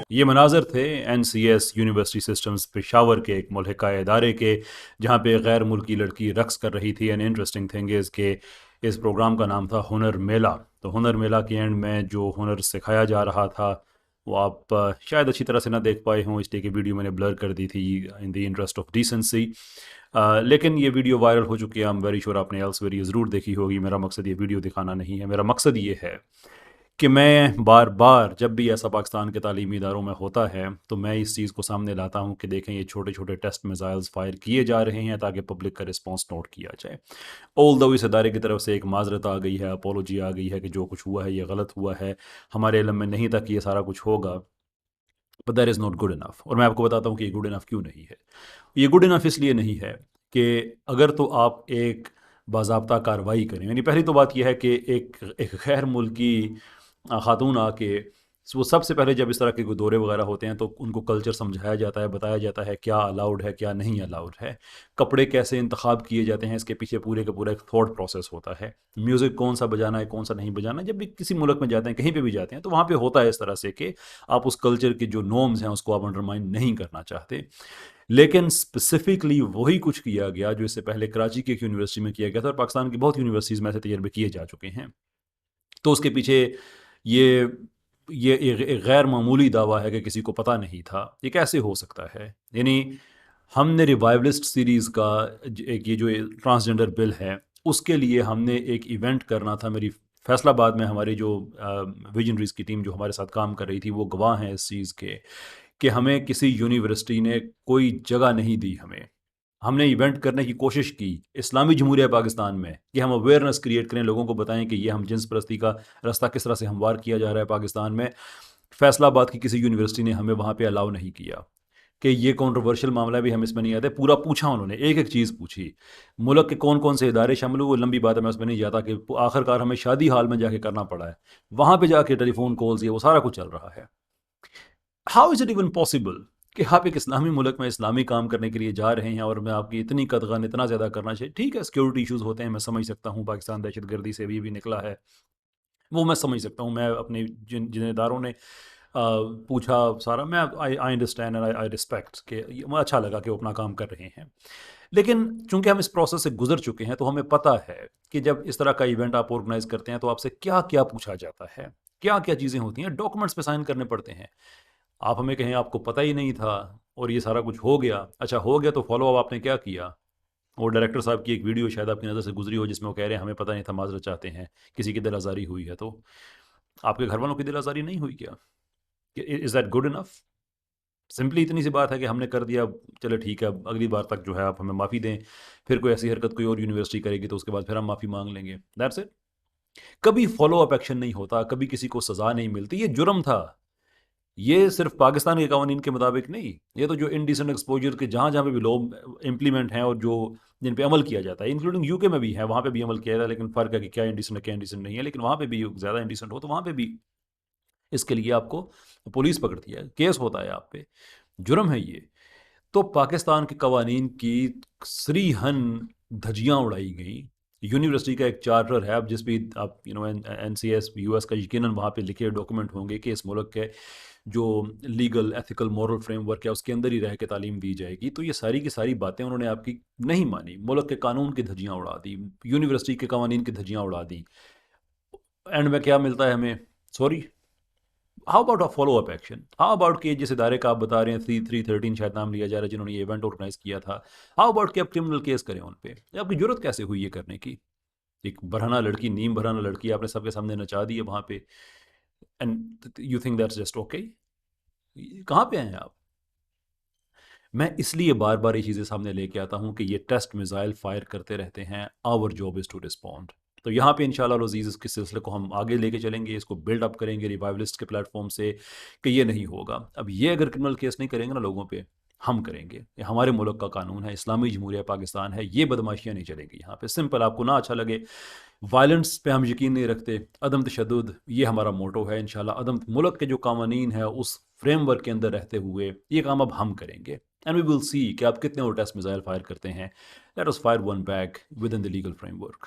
یہ مناظر تھے NCS یونیورسٹی سسٹمز پشاور کے ایک ملحقہ ادارے کے، جہاں پہ غیر ملکی لڑکی رقص کر رہی تھی. اینڈ انٹرسٹنگ تھنگ از کہ اس پروگرام کا نام تھا ہنر میلہ. تو ہنر میلہ کے اینڈ میں جو ہنر سکھایا جا رہا تھا وہ آپ شاید اچھی طرح سے نہ دیکھ پائے ہوں، اس لیے کہ ویڈیو میں نے بلر کر دی تھی ان دی انٹرسٹ آف ڈیسنسی. لیکن یہ ویڈیو وائرل ہو چکی ہے. ایم ویری شیور آپ نے ایلس ویری ضرور دیکھی ہوگی. میرا مقصد یہ ویڈیو دکھانا نہیں ہے، میرا مقصد یہ ہے کہ میں بار بار جب بھی ایسا پاکستان کے تعلیمی اداروں میں ہوتا ہے تو میں اس چیز کو سامنے لاتا ہوں کہ دیکھیں یہ چھوٹے چھوٹے ٹیسٹ میزائلز فائر کیے جا رہے ہیں تاکہ پبلک کا رسپانس نوٹ کیا جائے. although اس ادارے کی طرف سے ایک معذرت آ گئی ہے، اپولوجی آ گئی ہے کہ جو کچھ ہوا ہے یہ غلط ہوا ہے، ہمارے علم میں نہیں تھا کہ یہ سارا کچھ ہوگا. but that is not good enough. اور میں آپ کو بتاتا ہوں کہ یہ گڈ انف کیوں نہیں ہے. یہ گڈ انف اس لیے نہیں ہے کہ اگر تو آپ ایک باضابطہ کارروائی کریں، یعنی پہلی تو بات یہ ہے کہ ایک غیر ملکی خاتون آ کے وہ سب سے پہلے جب اس طرح کے کوئی دورے وغیرہ ہوتے ہیں تو ان کو کلچر سمجھایا جاتا ہے، بتایا جاتا ہے کیا الاؤڈ ہے کیا نہیں الاؤڈ ہے، کپڑے کیسے انتخاب کیے جاتے ہیں، اس کے پیچھے پورے کا پورا ایک تھاٹ پروسیس ہوتا ہے، میوزک کون سا بجانا ہے کون سا نہیں بجانا. جب بھی کسی ملک میں جاتے ہیں کہیں پہ بھی جاتے ہیں تو وہاں پہ ہوتا ہے اس طرح سے کہ آپ اس کلچر کے جو نارمز ہیں اس کو آپ انڈرمائن نہیں کرنا چاہتے. لیکن اسپیسیفکلی وہی کچھ کیا گیا جو اس سے پہلے کراچی کی ایک یونیورسٹی میں کیا گیا تھا، اور پاکستان کی بہت یونیورسٹیز میں ایسے تجربے کیے جا چکے ہیں. تو اس کے پیچھے یہ ایک غیر معمولی دعویٰ ہے کہ کسی کو پتہ نہیں تھا. یہ کیسے ہو سکتا ہے؟ یعنی ہم نے ریوائولسٹ سیریز کا ایک یہ جو ٹرانسجنڈر بل ہے اس کے لیے ہم نے ایک ایونٹ کرنا تھا. میری فیصل آباد میں ہماری جو ویژنریز کی ٹیم جو ہمارے ساتھ کام کر رہی تھی وہ گواہ ہیں اس چیز کے کہ ہمیں کسی یونیورسٹی نے کوئی جگہ نہیں دی. ہم نے ایونٹ کرنے کی کوشش کی اسلامی جمہوریہ پاکستان میں کہ ہم اویئرنیس کریٹ کریں، لوگوں کو بتائیں کہ یہ ہم جنس پرستی کا راستہ کس طرح سے ہموار کیا جا رہا ہے پاکستان میں. فیصل آباد کی کسی یونیورسٹی نے ہمیں وہاں پہ الاؤ نہیں کیا کہ یہ کنٹروورشل معاملہ بھی ہم اس میں نہیں آتے. پورا پوچھا انہوں نے، ایک ایک چیز پوچھی، ملک کے کون کون سے ادارے شامل ہوئے، وہ لمبی بات ہے میں اس میں نہیں جاتا کہ آخر کار ہمیں شادی ہال میں جا کے کرنا پڑا ہے، وہاں پہ جا کے ٹیلی فون کالز یہ وہ سارا کچھ چل رہا ہے. How is it even possible کہ آپ ایک اسلامی ملک میں اسلامی کام کرنے کے لیے جا رہے ہیں اور میں آپ کی اتنی قدغن اتنا زیادہ کرنا چاہیے. ٹھیک ہے سیکورٹی ایشوز ہوتے ہیں، میں سمجھ سکتا ہوں، پاکستان دہشت گردی سے بھی نکلا ہے، وہ میں سمجھ سکتا ہوں. میں اپنے جن اداروں نے پوچھا سارا، میں I understand and I respect کہ مجھے اچھا لگا کہ وہ اپنا کام کر رہے ہیں. لیکن چونکہ ہم اس پروسیس سے گزر چکے ہیں تو ہمیں پتہ ہے کہ جب اس طرح کا ایونٹ آپ آرگنائز کرتے ہیں تو آپ سے کیا کیا پوچھا جاتا ہے، کیا کیا چیزیں ہوتی ہیں، ڈاکومنٹس پہ سائن کرنے پڑتے ہیں. آپ ہمیں کہیں آپ کو پتہ ہی نہیں تھا اور یہ سارا کچھ ہو گیا. اچھا ہو گیا تو فالو اپ آپ نے کیا کیا؟ اور ڈائریکٹر صاحب کی ایک ویڈیو شاید آپ کی نظر سے گزری ہو جس میں وہ کہہ رہے ہیں ہمیں پتہ نہیں تھا، معذرت چاہتے ہیں، کسی کی دل آزاری ہوئی ہے. تو آپ کے گھر والوں کی دل آزاری نہیں ہوئی کیا؟ Is that good enough? Simply اتنی سی بات ہے کہ ہم نے کر دیا، چلے ٹھیک ہے اگلی بار تک جو ہے آپ ہمیں معافی دیں، پھر کوئی ایسی حرکت کوئی اور یونیورسٹی کرے گی تو اس کے بعد پھر ہم معافی مانگ لیں گے. That's it. کبھی فالو اپ ایکشن نہیں ہوتا، کبھی کسی کو سزا نہیں ملتی. یہ جرم تھا. یہ صرف پاکستان کے قوانین کے مطابق نہیں، یہ تو جو انڈیسنٹ ایکسپوجر کے جہاں جہاں پہ بھی لوگ امپلیمنٹ ہیں اور جو جن پہ عمل کیا جاتا ہے، انکلوڈنگ یو کے میں بھی ہے، وہاں پہ بھی عمل کیا جاتا ہے. لیکن فرق ہے کہ کیا انڈیسنٹ ہے کیا انڈیسنٹ نہیں ہے. لیکن وہاں پہ بھی زیادہ انڈیسنٹ ہو تو وہاں پہ بھی اس کے لیے آپ کو پولیس پکڑتی ہے، کیس ہوتا ہے آپ پہ، جرم ہے یہ. تو پاکستان کے قوانین کی سری ہن دھجیاں اڑائی گئیں. یونیورسٹی کا ایک چارٹر ہے، اب جس بھی آپ NCS US کا یقیناً وہاں پہ لکھے ڈاکومنٹ ہوں گے کہ اس ملک کے جو legal ethical moral frame work ہے اس کے اندر ہی رہ کے تعلیم دی جائے گی. تو یہ ساری کی ساری باتیں انہوں نے آپ کی نہیں مانی، ملک کے قانون کی دھجیاں اڑا دی، یونیورسٹی کے قوانین کی دھجیاں اڑا دی. اینڈ میں کیا ملتا ہے ہمیں؟ Sorry. How about follow up action? How about کہ جس ادارے کا آپ بتا رہے ہیں 313 شاید نام لیا جا رہا ہے جنہوں نے یہ ایونٹ آرگنائز کیا تھا، ہاؤ اباؤٹ کہ آپ کرمنل کیس کریں ان پہ؟ آپ کی ضرورت کیسے ہوئی یہ کرنے کی؟ ایک برہنہ لڑکی، نیم برہنہ لڑکی آپ نے سب کے سامنے نچا دی ہے وہاں پہ، and you think that's just okay? کہاں پہ ہیں آپ؟ میں اس لیے بار بار یہ چیزیں سامنے لے کے آتا ہوں کہ یہ ٹیسٹ میزائل فائر کرتے رہتے ہیں. آور جاب از ٹو رسپونڈ. تو یہاں پہ انشاءاللہ العزیز اس کے سلسلے کو ہم آگے لے کے چلیں گے، اس کو بلڈ اپ کریں گے ریوائولسٹ کے پلیٹ فارم سے کہ یہ نہیں ہوگا. اب یہ اگر کرمنل کیس نہیں کریں گے نا لوگوں پہ، ہم کریں گے. یہ ہمارے ملک کا قانون ہے، اسلامی جمہوریہ پاکستان ہے، یہ بدماشیاں نہیں چلیں گی یہاں پہ. سمپل. آپ کو نہ اچھا لگے وائلنس پہ ہم یقین نہیں رکھتے. عدم تشدد یہ ہمارا موٹو ہے. انشاءاللہ ملک کے جو قوانین ہے اس فریم ورک کے اندر رہتے ہوئے یہ کام اب ہم کریں گے. اینڈ وی ول سی کہ آپ کتنے اور ٹیسٹ میزائل فائر کرتے ہیں. Let us fire one back with in the legal frame work.